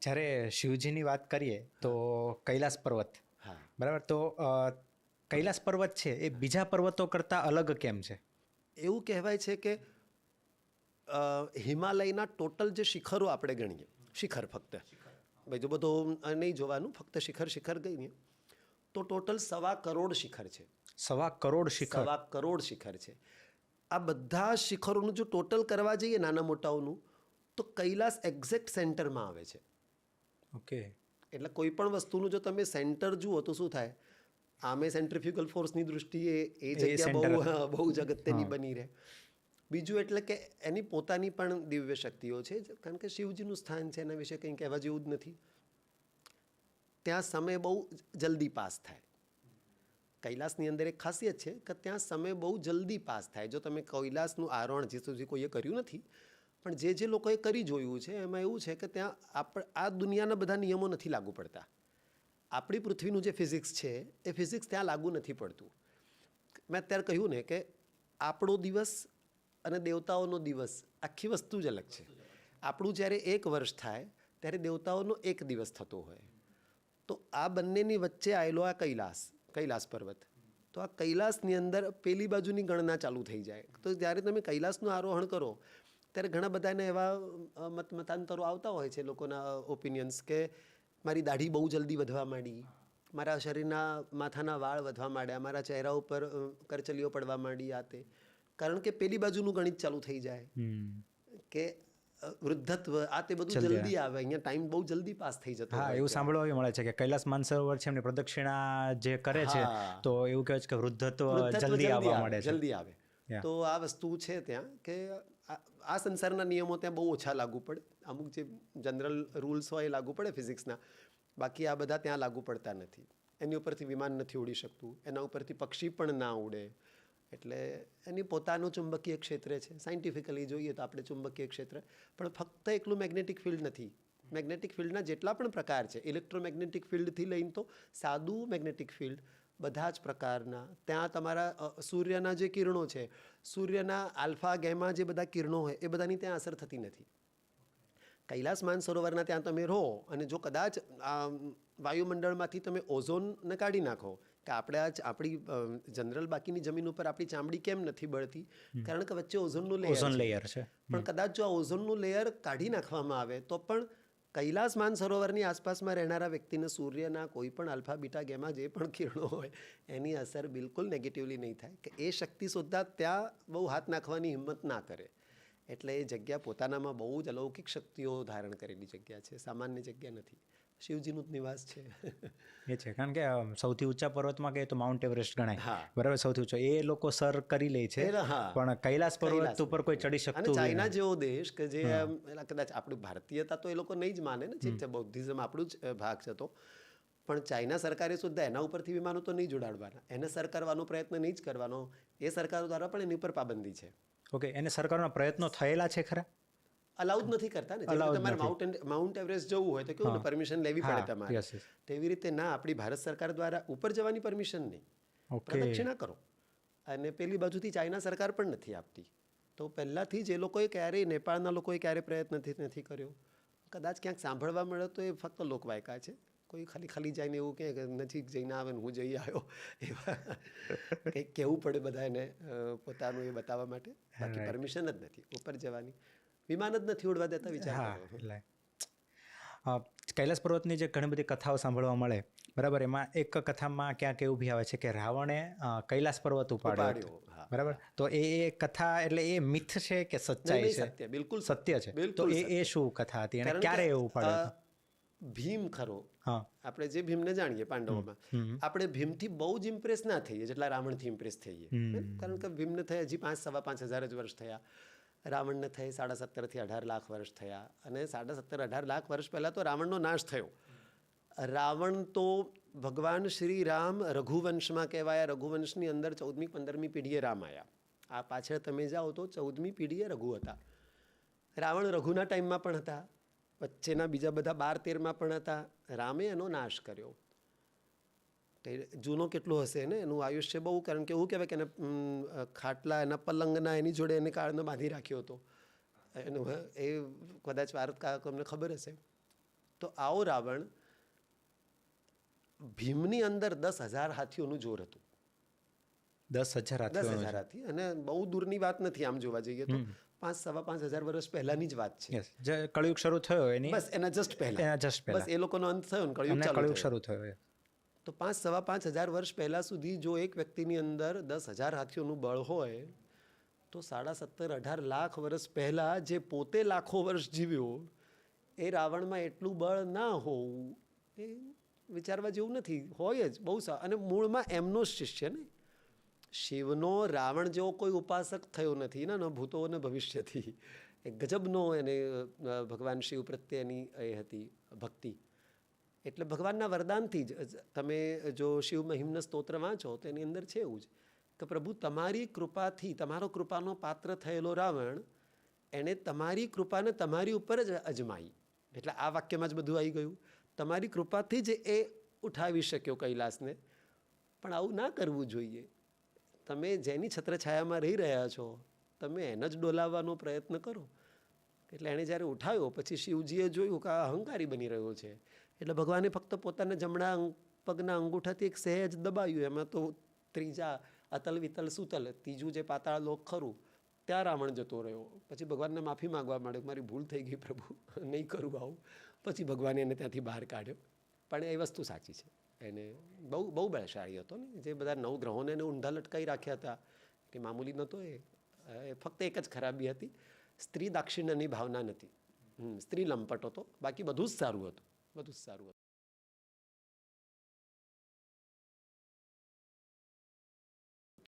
જ્યારે શિવજીની વાત કરીએ તો કૈલાસ પર્વત, હા, બરાબર. તો કૈલાસ પર્વત છે એ બીજા પર્વતો કરતાં અલગ કેમ છે? એવું કહેવાય છે કે હિમાલયના ટોટલ જે શિખરો આપણે ગણીએ, શિખર ફક્ત બીજું બધું નહીં જોવાનું, ફક્ત શિખર ગણીએ તો ટોટલ 1.25 કરોડ શિખર છે. 1.25 કરોડ શિખર? 1.25 કરોડ શિખર છે. આ બધા શિખરોનું જો ટોટલ કરવા જઈએ નાના મોટાઓનું, તો કૈલાસ એક્ઝેક્ટ સેન્ટરમાં આવે છે. ઓકે. એટલે કોઈ પણ વસ્તુનું જો તમે સેન્ટર જુઓ તો શું થાય, આમે સેન્ટ્રીફ્યુગલ ફોર્સની દૃષ્ટિએ એ જગ્યા center. બહુ જ અગત્યની બની રહે. બીજું એટલે કે એની પોતાની પણ દિવ્ય શક્તિઓ છે, કારણ કે શિવજીનું સ્થાન છે, એના વિશે કંઈ કહેવા જેવું જ નથી. ત્યાં સમય બહુ જલ્દી પાસ થાય. કૈલાસની અંદર એક ખાસિયત છે કે ત્યાં સમય બહુ જલ્દી પાસ થાય. જો તમે કૈલાસનું આરોહણ જે સુધી કોઈએ કર્યું નથી, પણ જે લોકોએ કરી જોયું છે એમાં એવું છે કે ત્યાં આ દુનિયાના બધા નિયમો નથી લાગુ પડતા. આપણી પૃથ્વીનું જે ફિઝિક્સ છે એ ફિઝિક્સ ત્યાં લાગુ નથી પડતું. મેં અત્યારે કહ્યું ને કે આપણો દિવસ અને દેવતાઓનો દિવસ આખી વસ્તુ જ અલગ છે. આપણું જ્યારે 1 વર્ષ થાય ત્યારે દેવતાઓનો 1 દિવસ થતો હોય. તો આ બંનેની વચ્ચે આવેલો આ કૈલાસ પર્વત, તો આ કૈલાસની અંદર પેલી બાજુની ગણના ચાલુ થઈ જાય. તો જ્યારે તમે કૈલાસનું આરોહણ કરો ત્યારે ઘણા બધાને એવા મતાંતરો આવતા હોય છે, લોકોના ઓપિનિયન્સ, કે મારી દાઢી બહુ જલ્દી વધવા માંડી, મારા શરીરના માથાના વાળ વધવા માંડ્યા, મારા ચહેરા ઉપર કરચલીઓ પડવા માંડી. આ તે કારણ કે પેલી બાજુનું ગણિત ચાલુ થઈ જાય કે વૃદ્ધત્વ આ તે બધું જલ્દી આવે. અહીંયા ટાઈમ બહુ જલ્દી પાસ થઈ જતો. હા, એવું સાંભળવા મળે છે કે કૈલાસ માનસરોવર છે એમની પ્રદક્ષિણા જે કરે છે તો એવું કહે છે કે વૃદ્ધત્વ જલ્દી આવવા માંડે છે. જલ્દી આવે. તો આ વસ્તુ છે ત્યાં કે આ સંસારના નિયમો ત્યાં બહુ ઓછા લાગુ પડે. અમુક જે જનરલ રૂલ્સ હોય એ લાગુ પડે ફિઝિક્સના, બાકી આ બધા ત્યાં લાગુ પડતા નથી. એની ઉપરથી વિમાન નથી ઉડી શકતું, એના ઉપરથી પક્ષી પણ ના ઉડે. એટલે એની પોતાનું ચુંબકીય ક્ષેત્ર છે. સાયન્ટિફિકલી જોઈએ તો આપણે ચુંબકીય ક્ષેત્ર, પણ ફક્ત એકલું મેગ્નેટિક ફિલ્ડ નથી. મેગ્નેટિક ફિલ્ડના જેટલા પણ પ્રકાર છે, ઇલેક્ટ્રોમેગ્નેટિક ફિલ્ડથી લઈને તો સાદું મેગ્નેટિક ફિલ્ડ, બધા જ પ્રકારના ત્યાં તમારા સૂર્યના જે કિરણો છે, સૂર્યના આલ્ફા ગેમા જે બધા કિરણો હોય એ બધાની ત્યાં અસર થતી નથી. કૈલાસ માનસરોવરના ત્યાં તમે રહો અને જો કદાચ વાયુમંડળમાંથી તમે ઓઝોનને કાઢી નાખો, કે આપણે આપણી જનરલ બાકીની જમીન ઉપર આપણી ચામડી કેમ નથી બળતી, કારણ કે વચ્ચે ઓઝોનનું લેયર છે. પણ કદાચ જો આ ઓઝોનનું લેયર કાઢી નાખવામાં આવે તો પણ કૈલાસ માનસરોવરની આસપાસમાં રહેનારા વ્યક્તિને સૂર્યના કોઈ પણ આલ્ફા બીટા ગેમા જે પણ કિરણો હોય એની અસર બિલકુલ નેગેટિવલી નહીં થાય, કે એ શક્તિ સુદ્ધા ત્યાં બહુ હાથ નાખવાની હિંમત ના કરે. એટલે એ જગ્યા પોતાનામાં બહુ જ અલૌકિક શક્તિઓ ધારણ કરેલી જગ્યા છે, સામાન્ય જગ્યા નથી. શિવજીનું જ નિવાસ છે. એ છે, કારણ કે સૌથી ઊંચા પર્વતમાં કહીએ તો માઉન્ટ એવરેસ્ટ ગણાય. હા, બરાબર, સૌથી ઊંચો એ લોકો સર કરી લે છે, પણ કૈલાસ પર્વત ઉપર કોઈ ચડી શકતું અને ચાઇના જેવો દેશ કે જે કદાચ આપણું ભારતીયતા તો એ લોકો નહીં જ માને ને, ઠીક છે, બૌદ્ધિઝમ આપણું જ ભાગ છે, તો પણ ચાઇના સરકારે સુદ્ધા એના ઉપરથી વિમાનો તો નહીં જોડાડવાના, એને સર કરવાનો પ્રયત્ન નહીં જ કરવાનો. એ સરકારો દ્વારા પણ એની ઉપર પાબંદી છે. ઓકે, એને સરકારના પ્રયત્નો થયેલા છે ખરા? અલાઉડ નથી કરતા ને. જેમ તમારે માઉન્ટ એવરેસ્ટ જવું હોય તો કેવું ને, પરમિશન લેવી પડે તમારે. તેવી રીતે ના, આપણી ભારત સરકાર દ્વારા ઉપર જવાની પરમિશન નહીં, પ્રદક્ષિણા કરો. અને પેલી બાજુથી ચાઇના સરકાર પણ નથી આપતી. તો પહેલાંથી જ એ લોકોએ ક્યારેય, નેપાળના લોકોએ ક્યારેય પ્રયત્ન નથી કર્યો. કદાચ ક્યાંક સાંભળવા મળે તો એ ફક્ત લોકવાયકા છે. કોઈ ખાલી જઈને એવું કહે કે નજીક જઈને આવે ને હું જઈ આવ્યો, એવા કંઈક કહેવું પડે બધાને પોતાનું એ બતાવવા માટે. બાકી પરમિશન જ નથી ઉપર જવાની, વિમાન જ નથી ઉડવા દેતા. વિચાર કરો. કૈલાસ પર્વતની જે ઘણી બધી કથાઓ સાંભળવા મળે, બરાબર, એમાં એક કથામાં ક્યાંક એવું બી આવે છે કે રાવણે કૈલાસ પર્વત ઉપાડ્યો. બરાબર, તો એ કથા એટલે એ મિથ છે કે સચ્ચાઈ છે? સત્ય, બિલકુલ સત્ય છે. તો એ શું કથા હતી અને ક્યારે એ ઉપાડ્યો? ભીમ ખરો, આપણે જે ભીમને જાણીએ પાંડવોમાં, આપણે ભીમથી બહુ જ ઇમ્પ્રેસ ના થઈએ જેટલા રાવણથી ઇમ્પ્રેસ થઈએ. કારણ કે ભીમને થઈ હજી 5-5.5 જ વર્ષ થયા, રાવણને થઈ 17.5-18 લાખ વર્ષ થયા. અને 17.5-18 લાખ વર્ષ પહેલાં તો રાવણનો નાશ થયો. રાવણ તો ભગવાન શ્રી રામ રઘુવંશમાં કહેવાયા. રઘુવંશની અંદર 14મી-15મી પેઢીએ રામ આવ્યા. આ પાછળ તમે જાઓ તો 14મી પેઢીએ રઘુ હતા. રાવણ રઘુના ટાઈમમાં પણ હતા, વચ્ચેના બીજા બધા 12-13માં પણ હતા. રામે એનો નાશ કર્યો. જૂનો કેટલો હશે ને, એનું આયુષ્ય બહુ, કારણ કે એવું કહેવાય કે એને ખાટલા એના પલંગના એની જોડે એને કાળનો બાંધી રાખ્યો હતો. એનું એ કદાચ વાત અમને ખબર હશે. તો આવો રાવણ, ભીમની અંદર 10,000 હાથીઓનું જોર હતું. 10,000 10,000 હાથી, અને બહુ દૂરની વાત નથી આમ જોવા જઈએ તો, 5,000 વર્ષ પહેલાની જ વાત છે. Yes. જે કળયુગ શરૂ થયો એની બસ એના જસ્ટ પહેલા, બસ એ લોકોનો અંત થયો ને કળયુગ ચાલુ કળયુગ થયો. શરૂ થયો. તો 5,000 વર્ષ પહેલા સુધી જો એક વ્યક્તિની અંદર 10,000 હાથીઓનું બળ હોય, તો 17.5-18 લાખ વર્ષ પહેલા જે પોતે લાખો વર્ષ જીવ્યો, એ રાવણમાં એટલું બળ ના હોવું એ વિચારવા જેવું નથી. હોય જ બહુ અને મૂળમાં એમનો જ શિષ્ય ને. શિવનો રાવણ જેવો કોઈ ઉપાસક થયો નથી ને, ન ભૂતો ને ભવિષ્યથી. એ ગજબનો એને ભગવાન શિવ પ્રત્યેની એ હતી ભક્તિ. એટલે ભગવાનના વરદાનથી જ તમે જો શિવ મહિમ્ન સ્તોત્ર વાંચો તો એની અંદર છે એવું જ કે પ્રભુ તમારી કૃપાથી, તમારો કૃપાનો પાત્ર થયેલો રાવણ, એણે તમારી કૃપાને તમારી ઉપર જ અજમાઈ. એટલે આ વાક્યમાં જ બધું આવી ગયું. તમારી કૃપાથી જ એ ઉઠાવી શક્યો કૈલાસને. પણ આવું ના કરવું જોઈએ. તમે જેની છત્રછાયામાં રહી રહ્યા છો, તમે એને જ ડોલાવવાનો પ્રયત્ન કરો. એટલે એણે જ્યારે ઉઠાવ્યો પછી શિવજીએ જોયું કે આ અહંકારી બની રહ્યો છે. એટલે ભગવાને ફક્ત પોતાના જમણા પગના અંગૂઠાથી એક સહેજ દબાવ્યું. એમાં તો ત્રીજા અતલ વિતલ સુતલ, ત્રીજું જે પાતાળ લોક ખરું, ત્યાં રાવણ જતો રહ્યો. પછી ભગવાનને માફી માંગવા માંડ્યો, મારી ભૂલ થઈ ગઈ પ્રભુ, નહીં કરું આવું. પછી ભગવાને એને ત્યાંથી બહાર કાઢ્યો. પણ એ વસ્તુ સાચી છે, એને બહુ બળશાળી હતો ને, જે બધા 9 ગ્રહોને એને ઊંધા લટકાઈ રાખ્યા હતા, કે મામૂલી નહોતો એ. ફક્ત એક જ ખરાબી હતી, સ્ત્રી દાક્ષિણ્યની ભાવના નથી. સ્ત્રી લંપટ હતો, બાકી બધું જ સારું હતું, બધું જ સારું હતું.